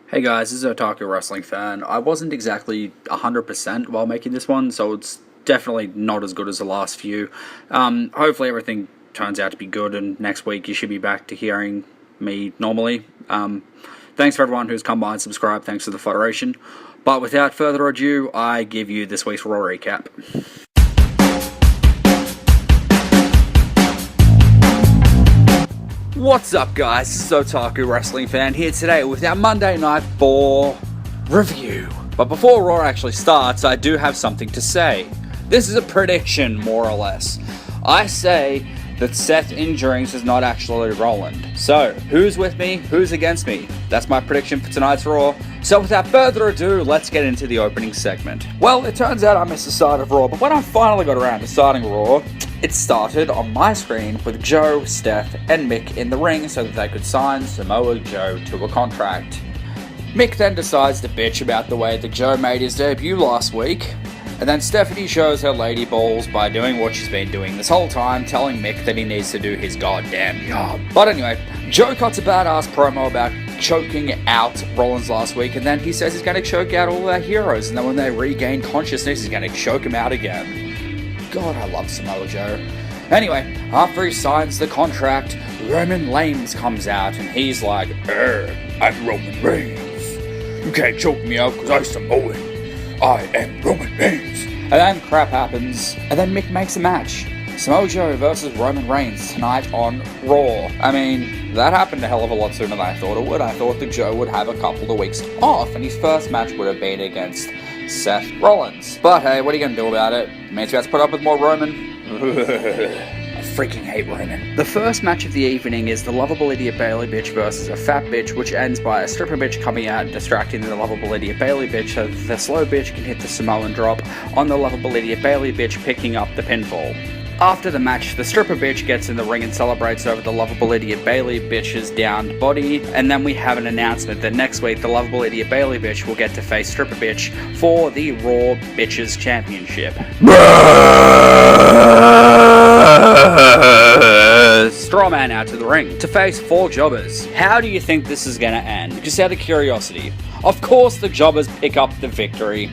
Hey guys, this is Otaku Wrestling Fan. I wasn't exactly 100% while making this one, so it's definitely not as good as the last few. Hopefully everything turns out to be good, and next week you should be back to hearing me normally. Thanks for everyone who's come by and subscribed, thanks to the Federation. But without further ado, I give you this week's Raw recap. What's up guys, this is Otaku Wrestling Fan here today with our Monday Night 4 review. But before Raw actually starts, I do have something to say. This is a prediction, more or less. I say that Seth injurings is not actually Roland. So, who's with me, who's against me? That's my prediction for tonight's Raw. So without further ado, let's get into the opening segment. Well, it turns out I missed the start of Raw, but when I finally got around to starting Raw, it started on my screen with Joe, Steph, and Mick in the ring so that they could sign Samoa Joe to a contract. Mick then decides to bitch about the way that Joe made his debut last week, and then Stephanie shows her lady balls by doing what she's been doing this whole time, telling Mick that he needs to do his goddamn job. But anyway, Joe cuts a badass promo about choking out Rollins last week, and then he says he's going to choke out all our heroes, and then when they regain consciousness, he's going to choke them out again. God, I love Samoa Joe. Anyway, after he signs the contract, Roman Reigns comes out, and he's like, I'm Roman Reigns. You can't choke me out because I'm Samoan. I am Roman Reigns. And then crap happens, and then Mick makes a match. Samoa Joe versus Roman Reigns tonight on Raw. I mean, that happened a hell of a lot sooner than I thought it would. I thought that Joe would have a couple of weeks off, and his first match would have been against Seth Rollins. But hey, what are you going to do about it? Means we have to put up with more Roman. I freaking hate Roman. The first match of the evening is the lovable idiot Bayley bitch versus a fat bitch, which ends by a stripper bitch coming out and distracting the lovable idiot Bayley bitch so that the slow bitch can hit the Samoan drop on the lovable idiot Bayley bitch, picking up the pinfall. After the match, the stripper bitch gets in the ring and celebrates over the lovable idiot Bayley bitch's downed body, and then we have an announcement that next week the lovable idiot Bayley bitch will get to face stripper bitch for the Raw Bitches Championship. Strawman out to the ring to face 4 jobbers. How do you think this is gonna end? Just out of curiosity. Of course the jobbers pick up the victory.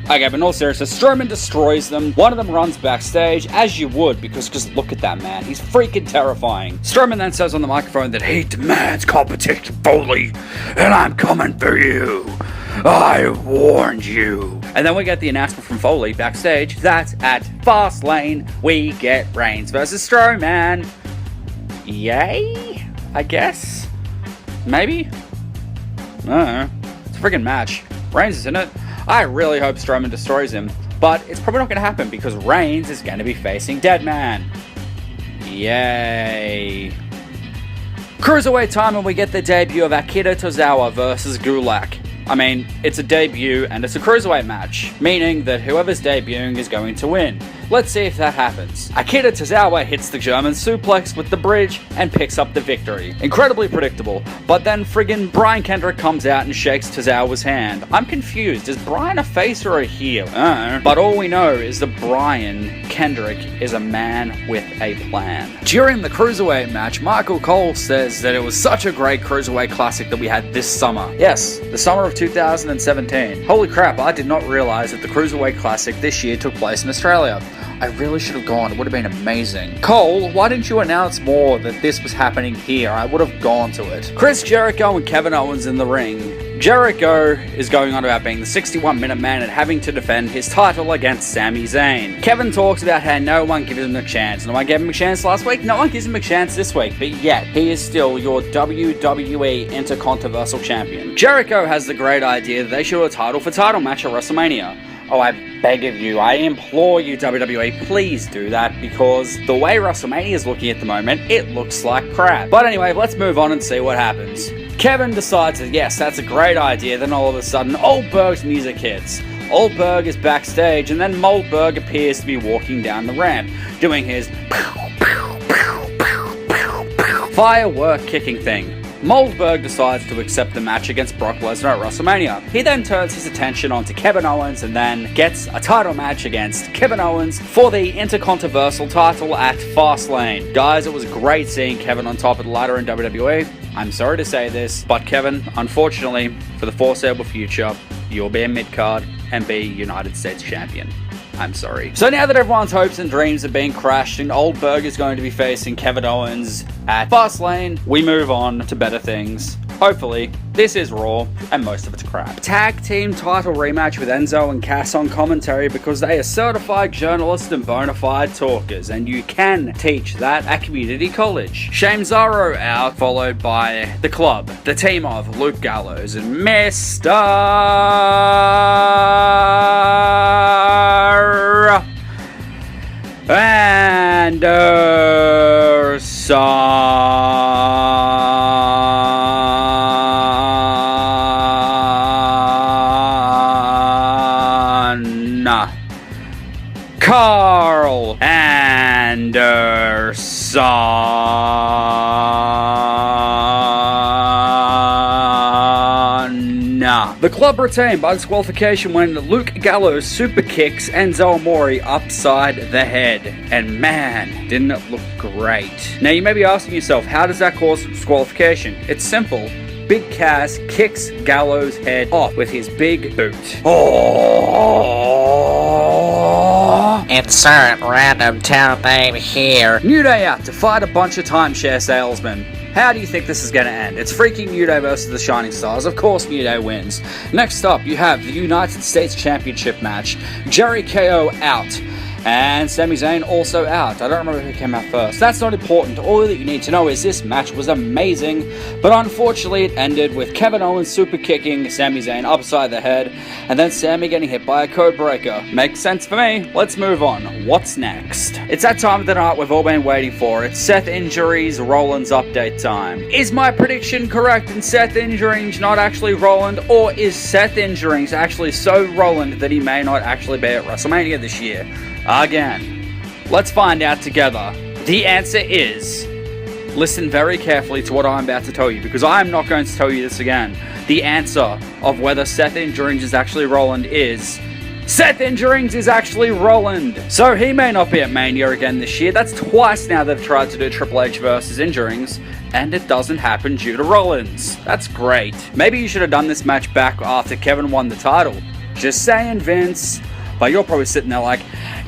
Okay, but in all seriousness, Strowman destroys them. One of them runs backstage, as you would, because just look at that man. He's freaking terrifying. Strowman then says on the microphone that he demands competition, Foley, and I'm coming for you. I warned you. And then we get the announcement from Foley backstage that at Fastlane, we get Reigns versus Strowman. Yay? I guess? Maybe? I don't know. It's a freaking match. Reigns is in it. I really hope Strowman destroys him, but it's probably not going to happen because Reigns is going to be facing Deadman. Yay. Cruiserweight time, and we get the debut of Akira Tozawa versus Gulak. I mean, it's a debut and it's a cruiserweight match, meaning that whoever's debuting is going to win. Let's see if that happens. Akira Tozawa hits the German suplex with the bridge and picks up the victory. Incredibly predictable, but then friggin' Brian Kendrick comes out and shakes Tozawa's hand. I'm confused, is Brian a face or a heel? But all we know is that Brian Kendrick is a man with a plan. During the cruiserweight match, Michael Cole says that it was such a great cruiserweight classic that we had this summer. Yes, the summer of 2017. Holy crap, I did not realize that the Cruiserweight Classic this year took place in Australia. I really should have gone, it would have been amazing. Cole, why didn't you announce more that this was happening here? I would have gone to it. Chris Jericho and Kevin Owens in the ring. Jericho is going on about being the 61-minute man and having to defend his title against Sami Zayn. Kevin talks about how no one gives him a chance. No one gave him a chance last week, no one gives him a chance this week, but yet, he is still your WWE Intercontroversial Champion. Jericho has the great idea that they should have a title for title match at WrestleMania. Oh, I beg of you, I implore you, WWE, please do that, because the way WrestleMania is looking at the moment, it looks like crap. But anyway, let's move on and see what happens. Kevin decides that yes, that's a great idea, then all of a sudden, Oldberg's music hits. Oldberg is backstage, and then Moldberg appears to be walking down the ramp, doing his firework kicking thing. Moldberg decides to accept the match against Brock Lesnar at WrestleMania. He then turns his attention onto Kevin Owens and then gets a title match against Kevin Owens for the Intercontroversial title at Fastlane. Guys, it was great seeing Kevin on top of the ladder in WWE. I'm sorry to say this, but Kevin, unfortunately, for the foreseeable future, you'll be a mid-card and be United States champion. I'm sorry. So now that everyone's hopes and dreams are being crashed and Goldberg is going to be facing Kevin Owens at Fastlane, we move on to better things. Hopefully, this is Raw, and most of it's crap. Tag team title rematch with Enzo and Cass on commentary because they are certified journalists and bona fide talkers, and you can teach that at community college. Shane Zaro out, followed by The Club, the team of Luke Gallows and Mr. Carl Anderson. The Club retained by disqualification when Luke Gallows super kicks Enzo Amore upside the head. And man, didn't it look great. Now you may be asking yourself, how does that cause disqualification? It's simple. Big Cass kicks Gallows' head off with his big boot. Insert random town name here. New Day out to fight a bunch of timeshare salesmen. How do you think this is going to end? It's freaking New Day versus the Shining Stars. Of course New Day wins. Next up, you have the United States Championship match. Jerry KO out. And Sami Zayn also out. I don't remember who came out first. That's not important. All that you need to know is this match was amazing, but unfortunately it ended with Kevin Owens super kicking Sami Zayn upside the head, and then Sami getting hit by a code breaker. Makes sense for me. Let's move on. What's next? It's that time of the night we've all been waiting for. It's Seth injuries, Rollins update time. Is my prediction correct in Seth injuring not actually Rollins, or is Seth injuring actually so Rollins that he may not actually be at WrestleMania this year? Again, let's find out together. The answer is, listen very carefully to what I'm about to tell you, because I'm not going to tell you this again. The answer of whether Seth Injurings is actually Rollins is, Seth Injurings is actually Rollins. So he may not be at Mania again this year. That's twice now they've tried to do Triple H versus Injurings, and it doesn't happen due to Rollins. That's great. Maybe you should have done this match back after Kevin won the title. Just saying, Vince. But you're probably sitting there like,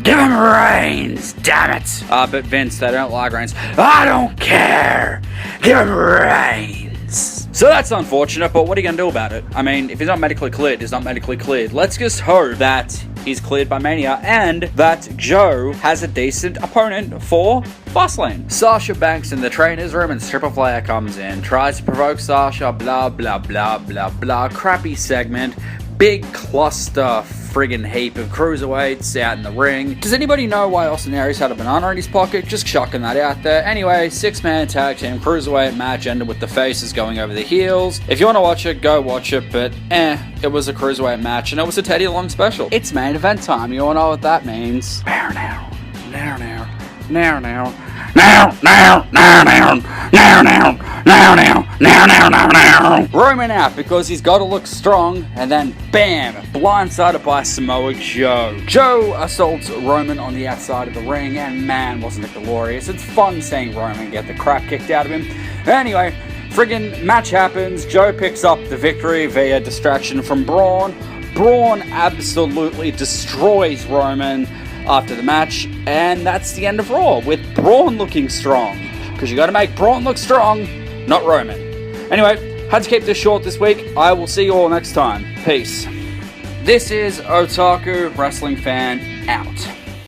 give him Reigns, damn it. But Vince, they don't like Reigns. I don't care. Give him Reigns. So that's unfortunate, but what are you going to do about it? I mean, if he's not medically cleared, he's not medically cleared. Let's just hope that he's cleared by Mania and that Joe has a decent opponent for Fastlane. Sasha Banks in the trainer's room and Stripper Flair comes in, tries to provoke Sasha, blah, blah, blah, blah, blah. Crappy segment. Big cluster friggin' heap of cruiserweights out in the ring. Does anybody know why Austin Aries had a banana in his pocket? Just chucking that out there. Anyway, 6-man tag team cruiserweight match ended with the faces going over the heels. If you want to watch it, go watch it, but it was a cruiserweight match and it was a Teddy Long special. It's main event time, you all know what that means. Now. Roman out because he's got to look strong, and then bam, blindsided by Samoa Joe. Joe assaults Roman on the outside of the ring, and man, wasn't it glorious. It's fun seeing Roman get the crap kicked out of him. Anyway, friggin' match happens. Joe picks up the victory via distraction from Braun. Braun absolutely destroys Roman after the match, and that's the end of Raw, with Braun looking strong. Because you gotta make Braun look strong, not Roman. Anyway, had to keep this short this week. I will see you all next time. Peace. This is Otaku Wrestling Fan out.